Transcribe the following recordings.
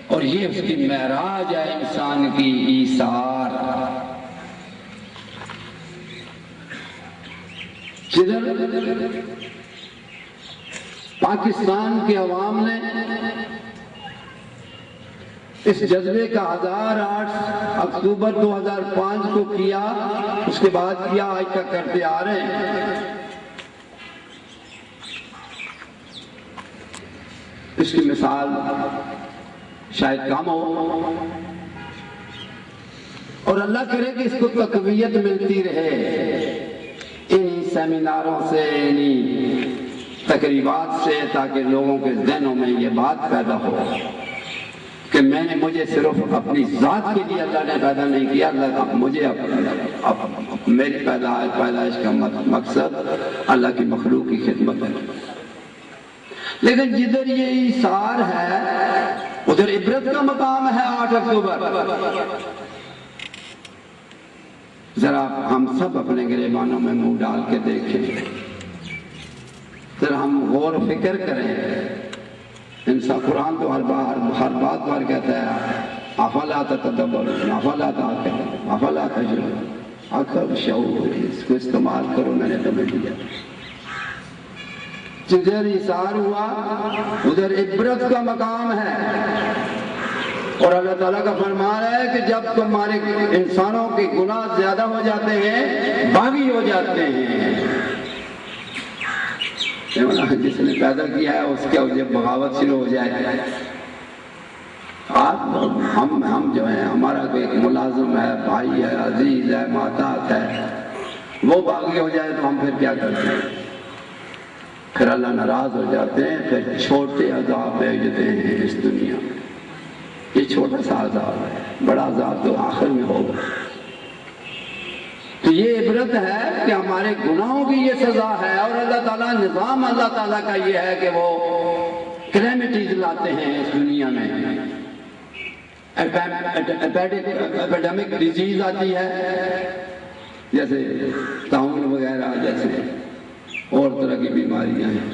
اور یہ اس کی معراج ہے انسان کی ایثار۔ جدھر پاکستان کے عوام نے اس جذبے کا 8 اکتوبر 2005 کو کیا، اس کے بعد کیا، آج تک کرتے آ رہے ہیں، اس کی مثال شاید کم ہو، اور اللہ کرے کہ اس کو تقویت ملتی رہے ان سیمیناروں سے، ان تقریبات سے، تاکہ لوگوں کے ذہنوں میں یہ بات پیدا ہو کہ مجھے صرف اپنی ذات کے لیے اللہ نے پیدا نہیں کیا، اللہ مجھے میری پیدائش کا مقصد اللہ کی مخلوق کی خدمت ہے۔ لیکن جدھر یہ ایثار ہے ادھر عبرت کا مقام ہے 8 اکتوبر۔ ذرا ہم سب اپنے گریبانوں میں منہ ڈال کے دیکھیں، ذرا ہم غور و فکر کریں۔ انسان قرآن تو ہر بات پر کہتا ہے افلا تتدبرون افلا تعقلون افلا تجرون، عقل شعور، اس کو استعمال کرو، میں نے تمہیں دیا۔ جدھر ایثار ہوا ادھر عبرت کا مقام ہے، اور اللہ تعالیٰ کا فرمان ہے کہ جب تمہارے انسانوں کے گناہ زیادہ ہو جاتے ہیں، باغی ہو جاتے ہیں، جس نے پیدا کیا ہے اس کے جب بغاوت شروع ہو جائے، ہم جو ہیں، ہمارا کوئی ایک ملازم ہے، بھائی ہے، عزیز ہے، محتاط ہے، وہ باغی ہو جائے تو ہم پھر کیا کرتے ہیں؟ پھر اللہ ناراض ہو جاتے ہیں، پھر چھوٹے عذاب بھیجتے ہیں اس دنیا میں۔ یہ چھوٹا سا عذاب ہے، بڑا عذاب تو آخر میں ہوگا۔ تو یہ عبرت ہے کہ ہمارے گناہوں کی یہ سزا ہے، اور اللہ تعالیٰ نظام اللہ تعالیٰ کا یہ ہے کہ وہ کلیمٹیز لاتے ہیں اس دنیا میں۔ ایپیڈیمک ڈیزیز آتی ہے، جیسے طاعون وغیرہ، جیسے اور طرح کی بیماریاں ہیں،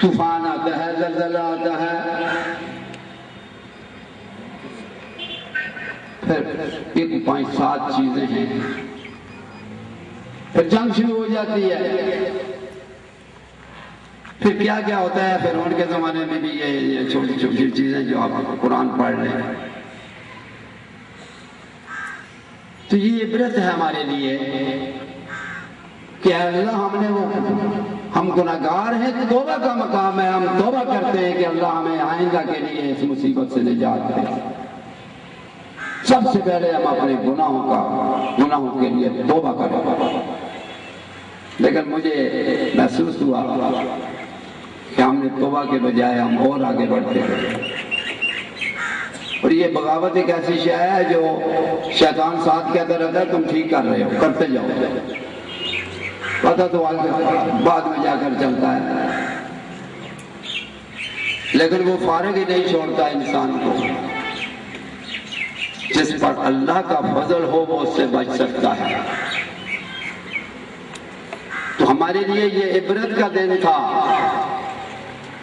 طوفان آتا ہے، زلزلہ آتا ہے، پھر 1-5-7 چیزیں ہیں، پھر جنگ شروع ہو جاتی ہے، پھر کیا کیا ہوتا ہے، پھر ان کے زمانے میں بھی یہ چھوٹی چھوٹی چیزیں جو آپ قرآن پڑھ رہے ہیں۔ تو یہ عبرت ہے ہمارے لیے کہ اللہ ہم گناہگار ہیں، توبہ کا مقام ہے، ہم توبہ کرتے ہیں کہ اللہ ہمیں آئندہ کے لیے اس مصیبت سے نجات دے۔ سب سے پہلے ہم اپنے گناہوں کے لیے توبہ کریں۔ لیکن مجھے محسوس ہوا کہ ہم نے توبہ کے بجائے ہم اور آگے بڑھتے ہیں، اور یہ بغاوت ایک ایسی شے ہے جو شیطان ساتھ کہتا رہتا ہے تم ٹھیک کر رہے ہو، کرتے جاؤ، پتہ تو بعد میں جا کر چلتا ہے، لیکن وہ فارغ ہی نہیں چھوڑتا انسان کو۔ جس پر اللہ کا فضل ہو وہ اس سے بچ سکتا ہے۔ تو ہمارے لیے یہ عبرت کا دن تھا،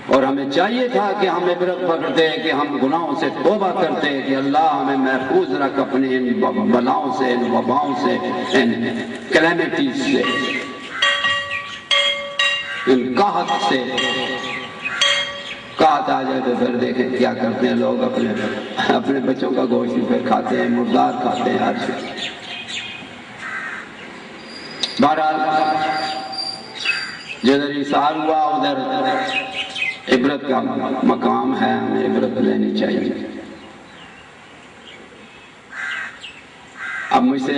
اور ہمیں چاہیے تھا کہ ہم عبرت پکڑتے کہ ہم گناہوں سے توبہ کرتے کہ اللہ ہمیں محفوظ رکھ اپنی ان بلاؤں سے، ان وباؤں سے، ان کلیمٹیز سے، ان قحط سے۔ قحط آ جائے تو پھر دیکھیں کیا کرتے ہیں لوگ، اپنے بچوں کا گوشت پھر کھاتے ہیں، مردار کھاتے ہیں، ہر چیز۔ بہرحال جدھر ایثار ہوا ادھر عبرت کا مقام ہے، ہمیں عبرت لینی چاہیے۔ اب مجھ سے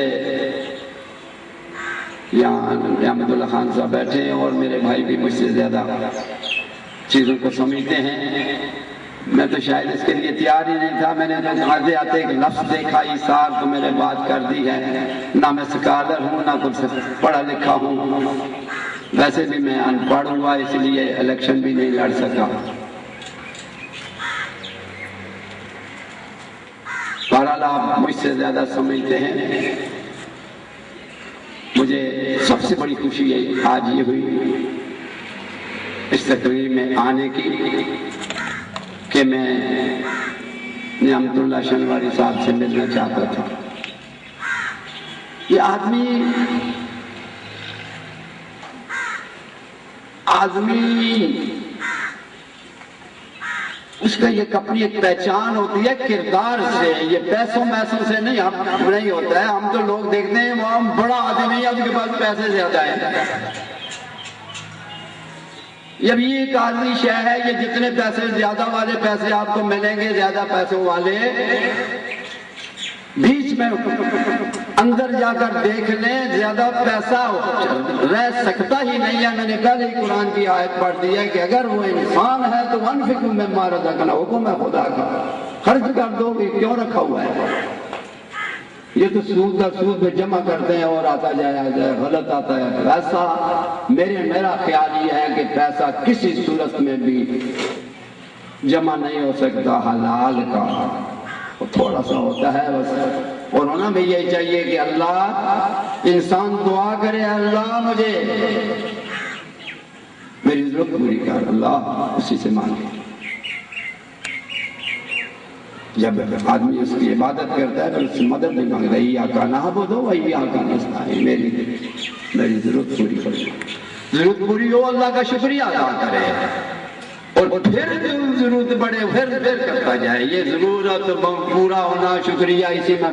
یہاں احمد اللہ خان صاحب بیٹھے ہیں، اور میرے بھائی بھی مجھ سے زیادہ چیزوں کو سمجھتے ہیں۔ میں تو شاید اس کے لیے تیار ہی نہیں تھا، میں نے تو آتے آتے ایک لفظ دیکھا ایثار تو میں نے بات کر دی ہے۔ نہ میں سکالر ہوں، نہ کچھ پڑھا لکھا ہوں، ویسے بھی میں ان پڑھ ہوا، اس لیے الیکشن بھی نہیں لڑ سکا۔ بہرحال آپ مجھ سے زیادہ سمجھتے ہیں۔ مجھے سب سے بڑی خوشی آج یہ ہوئی اس تقریر میں آنے کی کہ کہ میں نعمت اللہ شنواری صاحب سے ملنا چاہتا تھا۔ یہ آدمی اس کا یہ اپنی ایک پہچان ہوتی ہے کردار سے، یہ پیسوں میسوں سے نہیں ہوتا ہے۔ ہم تو لوگ دیکھتے ہیں وہ بڑا آدمی ہے، اس کے پاس پیسے زیادہ ہیں۔ جب یہ ایک آدمی شے ہے، یہ جتنے پیسے زیادہ والے پیسے آپ کو ملیں گے، زیادہ پیسوں والے بیچ میں اندر جا کر دیکھ لیں، زیادہ پیسہ رہ سکتا ہی نہیں ہے۔ میں نے کل ہی قرآن کی آیت پڑھ دی ہے کہ اگر وہ انسان ہے تو انفقوا مما رزقنا، حکم ہے خدا کا، خرچ کر دو کہ کیوں رکھا ہوا ہے۔ یہ تو سود کا سود پہ جمع کرتے ہیں اور آتا جائے غلط آتا ہے پیسہ۔ میرا خیال یہ ہے کہ پیسہ کسی صورت میں بھی جمع نہیں ہو سکتا حلال کا، تھوڑا سا ہوتا ہے بس۔ اور ہونا بھی یہی چاہیے کہ اللہ، انسان دعا کرے اللہ مجھے میری ضرورت پوری کر، اللہ اسی سے مانگے۔ جب آدمی اس کی عبادت کرتا ہے تو اس سے مدد نہیں مانگتا، ایاک نعبد و ایاک نستعین، میری ضرورت پوری کرے، ضرورت پوری ہو اللہ کا شکریہ ادا کرے، اور پھر ضرورت بڑھے پھر کرتا جائے۔ یہ ضرورت پورا ہونا، شکریہ، اسی میں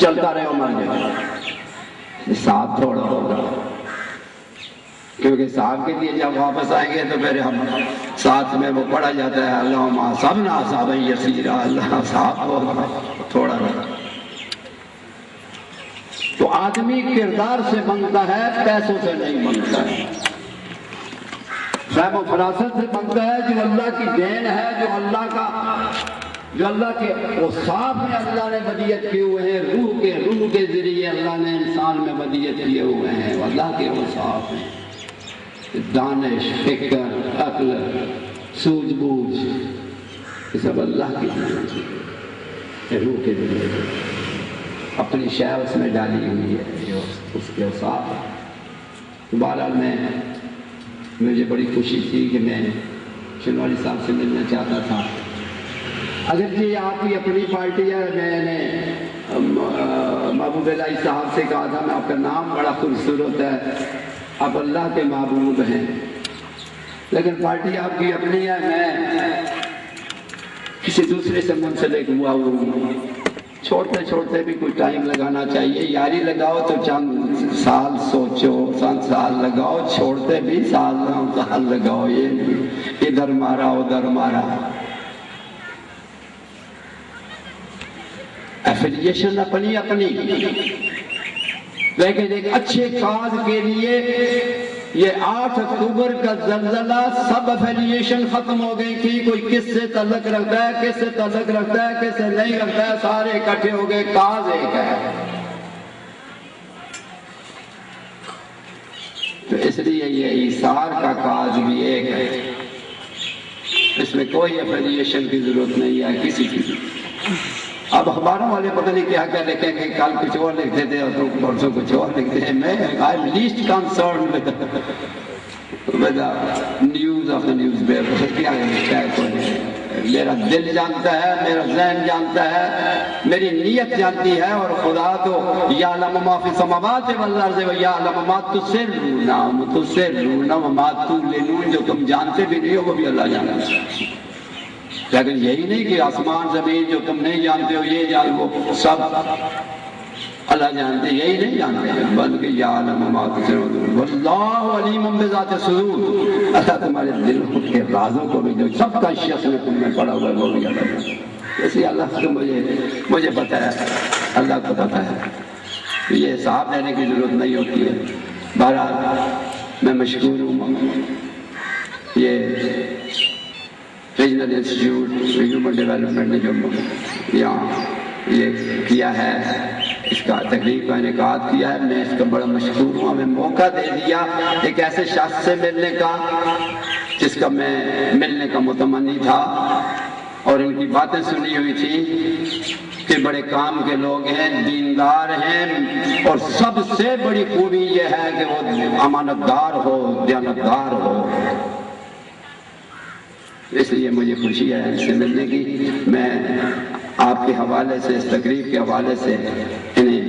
چلتا رہے مر جائے، صاحب تھوڑا ہوگا، کیونکہ صاحب کے لیے جب واپس آئیں گے تو پھر ہم ساتھ میں وہ پڑھا جاتا ہے اللہم اصابنا عذابا یسیرا، اللہ صاحب ہوگا تھوڑا رہا۔ تو آدمی کردار سے بنتا ہے، پیسوں سے نہیں بنتا ہے، فہم و فراست سے بنتا ہے، جو اللہ کی دین ہے، جو اللہ کے اوصاف میں اللہ نے ودیت کیے ہوئے ہیں، روح کے ذریعے اللہ نے انسان میں ودیت کیے ہوئے ہیں، وہ اللہ کے اوصاف ہیں، دانش، فکر، عقل، سوجھ بوجھ، یہ سب اللہ کی روح کے ذریعے اپنی شے اس میں ڈالی ہوئی ہے، جو اس کے اوصاف ہے۔ بہرحال مجھے بڑی خوشی تھی کہ میں شنواری صاحب سے ملنا چاہتا تھا۔ اگرچہ یہ آپ کی اپنی پارٹی ہے، میں نے محبوب الہی صاحب سے کہا تھا میں آپ کا نام بڑا خوبصورت ہے، آپ اللہ کے محبوب ہیں، لیکن پارٹی آپ کی اپنی ہے، میں کسی دوسرے سے منسلک ہوا ہوں۔ چھوڑتے بھی کچھ ٹائم لگانا چاہیے، یاری لگاؤ تو چند سال سوچو، چند سال لگاؤ، چھوڑتے بھی سال لگاؤ، یہ ادھر مارا ادھر مارا۔ ایفیلیشن اپنی، لیکن ایک اچھے کاز کے لیے یہ 8 اکتوبر کا زلزلہ سب ایفیلیشن ختم ہو گئی تھی، کوئی کس سے تعلق رکھتا ہے، کس سے تعلق رکھتا ہے، کس سے نہیں رکھتا ہے، سارے اکٹھے ہو گئے، کاز ایک ہے۔ تو اس لیے یہ ایثار کا کاز بھی ایک ہے، اس میں کوئی ایفیلیشن کی ضرورت نہیں ہے کسی کی۔ اب اخباروں والے پتہ نہیں کیا لکھیں کہ کل کچھ اور لکھتے تھے اور پرسوں کچھ اور لکھتے ہیں۔ میں I am list concerned with news of the news paper, کیا میرا دل جانتا ہے، میرا ذہن جانتا ہے، میری نیت جانتی ہے، اور خدا تو یعلم ما فی السماوات والارض ویعلم ما تسرون وما تعلنون، جو تم جانتے بھی نہیں ہو وہ بھی اللہ جانتا ہے۔ لیکن یہی نہیں کہ آسمان زمین جو تم نہیں جانتے ہو یہ جان، وہ سب اللہ جانتے، یہی نہیں جانتے ہیں، بلکہ یعلم ما تسرون واللہ علیم بذات الصدور، اللہ تمہارے دلوں کے رازوں کو بھی، جو سب کا شخص میں تم نے پڑا ہوا ہے وہ بھی اللہ جانتا ہے۔ اس لیے اللہ کو مجھے پتہ ہے، اللہ کو پتہ ہے، یہ حساب لینے کی ضرورت نہیں ہوتی ہے۔ بہرحال میں مشکور ہوں، یہ ریجنل انسٹیٹیوٹ ہیومن ڈیولپمنٹ نے جو یہاں یہ کیا ہے، اس کا تقریب کا انعقاد کیا ہے، میں اس کا بڑا مشکور ہوں۔ ہمیں موقع دے دیا ایک ایسے شخص سے ملنے کا جس کا میں ملنے کا متمنی تھا، اور ان کی باتیں سنی ہوئی تھی کہ بڑے کام کے لوگ ہیں، دیندار ہیں، اور سب سے بڑی خوبی یہ ہے کہ وہ امانتدار ہو، دیانتدار ہو۔ اس لیے مجھے خوشی ہے ان سے ملنے کی. میں آپ کے حوالے سے، اس تقریب کے حوالے سے انہیں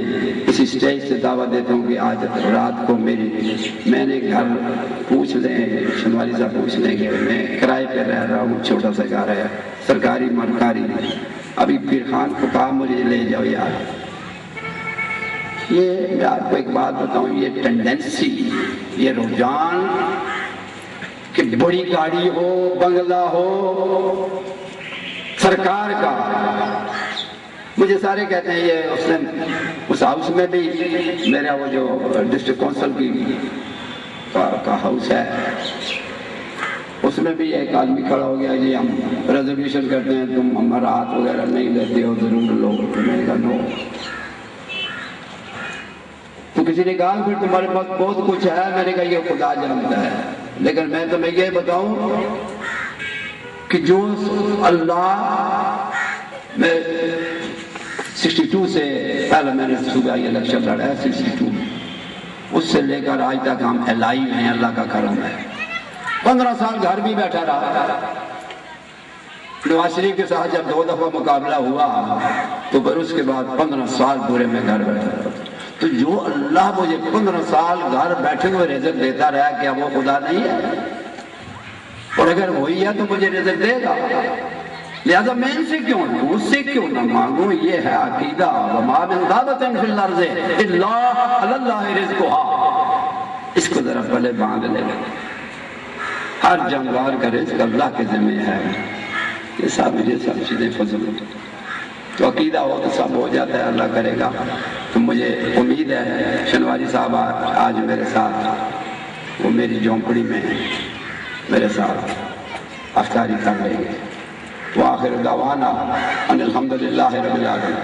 اسی سٹیج سے دعوت دیتا ہوں کہ آج رات کو میں نے گھر پوچھ لیں، شنواری صاحب پوچھ لیں کہ میں کرائے پہ رہ رہا ہوں، چھوٹا سا گھر ہے، سرکاری مرکاری. ابھی پیر خان کو کہا مجھے لے جاؤ یار. یہ میں آپ کو ایک بات بتاؤں، یہ ٹینڈنسی، یہ رجحان کہ بڑی گاڑی ہو، بنگلہ ہو سرکار کا. مجھے سارے کہتے ہیں یہ اس ہاؤس میں بھی میرا وہ جو ڈسٹرکٹ کونسل کا ہاؤس ہے، اس میں بھی ایک آدمی کھڑا ہو گیا جی ہم ریزرویشن کرتے ہیں، تم ہمارا ہاتھ وغیرہ نہیں لیتے ہو، ضرور لو. میں نے کہا نو. تو کسی نے کہا پھر تمہارے پاس بہت کچھ ہے. میں نے کہا یہ خدا جانتا ہے، لیکن میں تمہیں یہ بتاؤں کہ جو اللہ، میں 62 سے پہلے میں نے صوبائی الیکشن لڑا ہے، 62 اس سے لے کر آج تک ہم الائیو ہیں، اللہ کا کرم ہے. 15 سال گھر بھی بیٹھا رہا. نواز شریف کے ساتھ جب 2 دفعہ مقابلہ ہوا تو پھر اس کے بعد 15 سال پورے میں گھر بیٹھا رہا. تو جو اللہ مجھے 15 سال گھر بیٹھے ہوئے رزق دیتا رہا، کیا وہ خدا نہیں ہے؟ اور اگر وہی ہے تو مجھے رزق دے گا. لہذا میں ان سے کیوں لوں، اس سے کیوں نہ مانگوں؟ یہ ہے عقیدہ. وَمَا مِن دَابَّةٍ فِي الْأَرْضِ إِلَّا عَلَى اللَّهِ رِزْقُهَا. اس کو ذرا پہلے باندھ لے. ہر جانور کا رزق اللہ کے ذمہ ہے. یہ سب چیزیں فضل ہوتی. تو عقیدہ ہو تو سب ہو جاتا ہے، اللہ کرے گا. تو مجھے امید ہے شنواری صاحب آج میرے ساتھ، وہ میری جھونپڑی میں میرے ساتھ افطاری کر لیں گے. وآخر دعوانا ان الحمدللہ رب العالمین.